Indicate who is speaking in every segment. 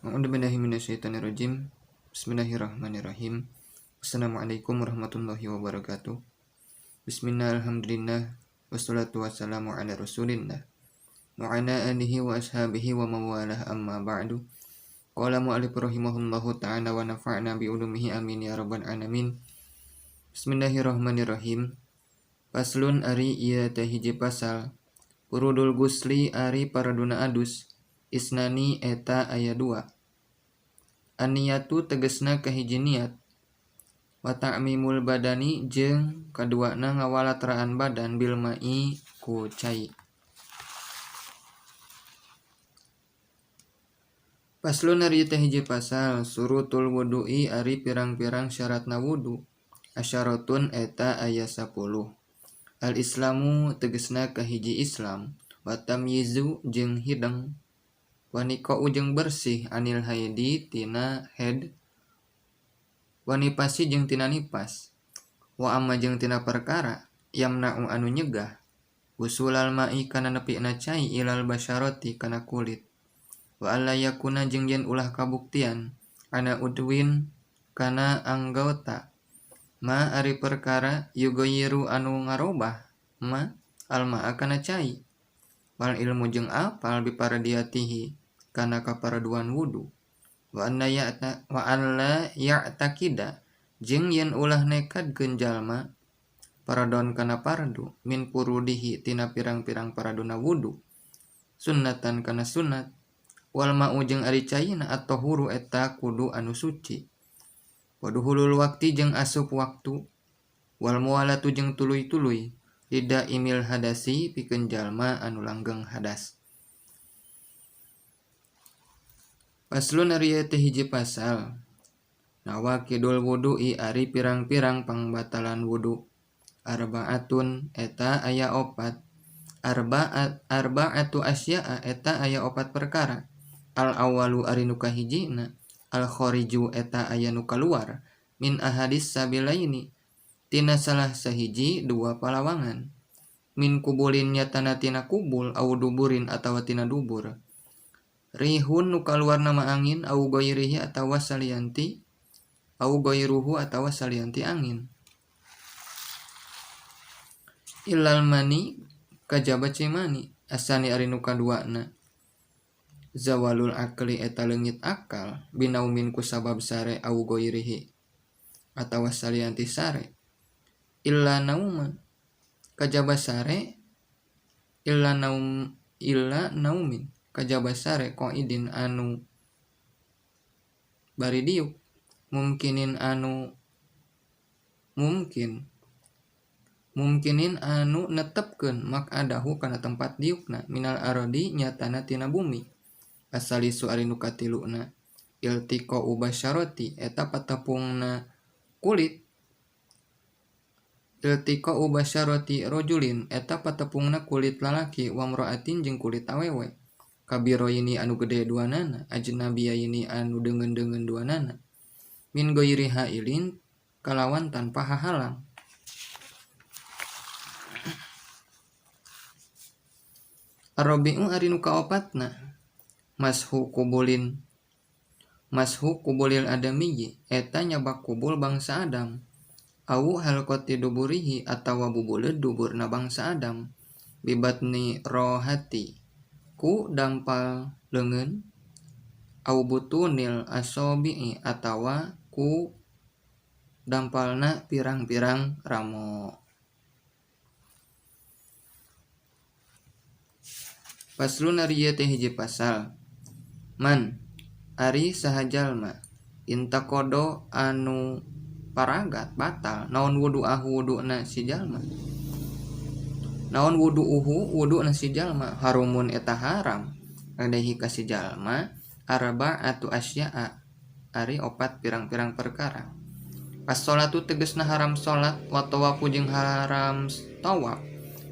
Speaker 1: A'udzubillahi minasyaitonirrajim. Bismillahirrahmanirrahim. Assalamualaikum warahmatullahi wabarakatuh. Bismillah, alhamdulillah, wassalatu wassalamu ala rasulillah wa ala alihi wa ashabihi wa mawalah, amma ba'du. Qala mu'allif rahimahullahu ta'ala wa nafa'na bi ulumihi amin ya rabbal alamin. Bismillahirrahmanirrahim. Paslun ari ieu teh hiji pasal. Urudul gusli ari paraduna adus. Isnani eta aya 2. Aniyatu tegesna kahiji niat. Wa ta'mimul badani jeung kaduana ngawalatraan badan bil ma'i ku cai. Paslun ari teh hiji pasal. Surutul wudu'i ari pirang-pirang syaratna wudu. Asyaratun eta aya 10. Al islamu tegesna kahiji Islam. Wa tamyizu jeung hideng. Waniko ujeng bersih anil haidi tina head. Wanipasi jeung tina nipas. Wa amma jeung tina perkara yamna'u anu nyegah usulal ma'i kana nepina cai ilal basyarati kana kulit. Wa alla yakuna jeung yen ulah kabuktian ana udwin kana anggota ma ari perkara yugoyiru anu ngarobah ma alma kana cai. Wal ilmu jeung apal biparadiatihi kana kaparaduan wudu. Wa alla ya'takida jeung yen ulah nekadkeun jalma paradon kana pardu min purudihi tina pirang-pirang paraduna wudu sunnatan kana sunat. Wal ma'u jeung ari caina at-tahuru eta kudu anu suci. Waduhulul wakti jeung asup waktu. Wal muwalatu jeung tuluy-tuluy lida imil hadasi pikeun jalma anu langgeng hadas. Paslun ari teh hiji pasal. Nawakidul wudu'i ari pirang-pirang pangbatalan wudu. Arba'atun eta aya 4. Arba'atu asya'a eta aya 4 perkara. Al awalu ari nu kahijina. Al khariju eta aya nu kaluar. Min ahadis sabilaini tina salah sahiji 2 palawangan. Min kubulin nyatana tina kubul au duburin atawa tina dubur. Rihun nu kaluar nama angin au goirihi atawa salianti au goiruhu atawa salianti angin. Ilal mani kajaba cimani asani ari nu kaduana. Zawalul akli eta leungit akal binaumin ku sabab sare au goirihi atawa salianti sare. Illa nauman kajaba sare illa naumin kajaba sare qaidin anu bari diuk. Mungkinin anu mungkinin anu netepkeun makadahu kana tempat diukna minal arodi nyatana tina bumi. Asalisu ari nu katiluna iltiqo ubasyarati eta patepungna kulit. Iltiqo ubasyarati rojulin eta patepungna kulit lalaki wa mraatin jeung kulit awewe. Kabiroyini anu gede duanana ajnabiyaini anu deungeun-deungeun duanana. Min goiri hailin kalawan tanpa hahalang. Arabi'u ari nu kaopatna mashu kubulil adamiyyi eta nyabak kubul bangsa Adam. Au halqati duburihi atawa bubuleud duburna bangsa Adam. Bibatni rohati ku dampal leungeun. Au butunil asobi'i atawa ku dampalna pirang-pirang ramo. Paslun ari teh hiji pasal. Man ari saha jalma intaqodo anu paragat batal naon wudu'ahu wuduna si jalma. Naon wuduna si jalma harumun eta haram alaihi ka si jalma arba'atu asya'a ari 4 pirang-pirang perkara. As-sholatu tegesna haram salat wa tawafu jeung haram tawaf.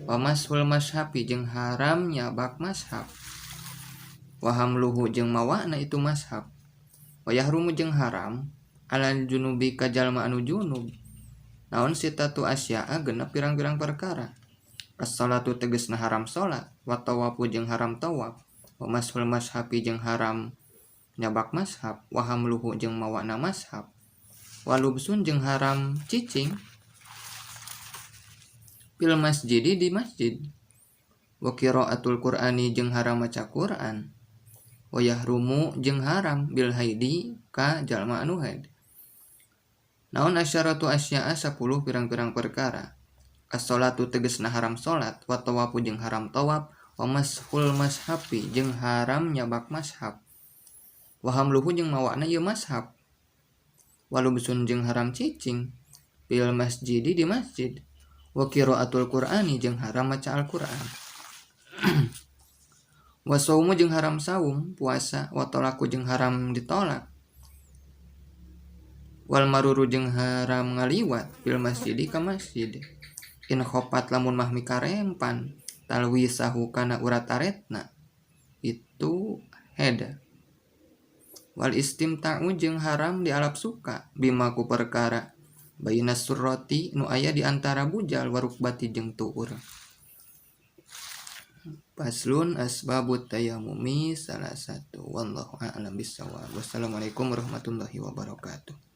Speaker 1: Wa mashul mashabi jeung haram nyabak mashab. Wa hamluhu jeung mawana itu mashab. Wa yahrumu jeung haram alal junubi ka jalma anu junub. Naon sitatu asya'a genep pirang-pirang perkara. As-sholatu tegesna haram salat wa tawafu jeung haram tawaf. Wa mashul mashabi jeung haram nyabak mashab, wahamluhu jeung mawana mashab, walubsun jeung haram cicing, fil masjidi di masjid, wa qiraatul qur'ani jeung haram maca Quran, wa yahrumu jeung haram bil haidi ka jalma anu haid. Naon asyaratu asya'a 10 pirang-pirang perkara. As-sholatu tegasna haram salat, wa tawafu jeung haram tawaf, wa mashul mashabi jeung haram nyabak mashab, wa hamluhu jeung mawana ieu mashab, walubsun jeung haram cicing, fil masjidi di masjid, wa qiraatul qur'ani jeung haram maca Al-Qur'an. Wa saumu jeung haram saum puasa, wa talaku jeung haram ditolak, wal maruru jeung haram ngaliwat fil masjidi ka masjid. In khopat lamun mah mikarempan talwisahu kana urat aretna itu heda. Wal istimta'u jeung haram dialap suka bima ku perkara bainas surrati nu aya di antara bujal warukbati jeung tuur. Paslun asbabut tayammumi salah satu wallahu a'lam bissawab. Wassalamualaikum warahmatullahi wabarakatuh.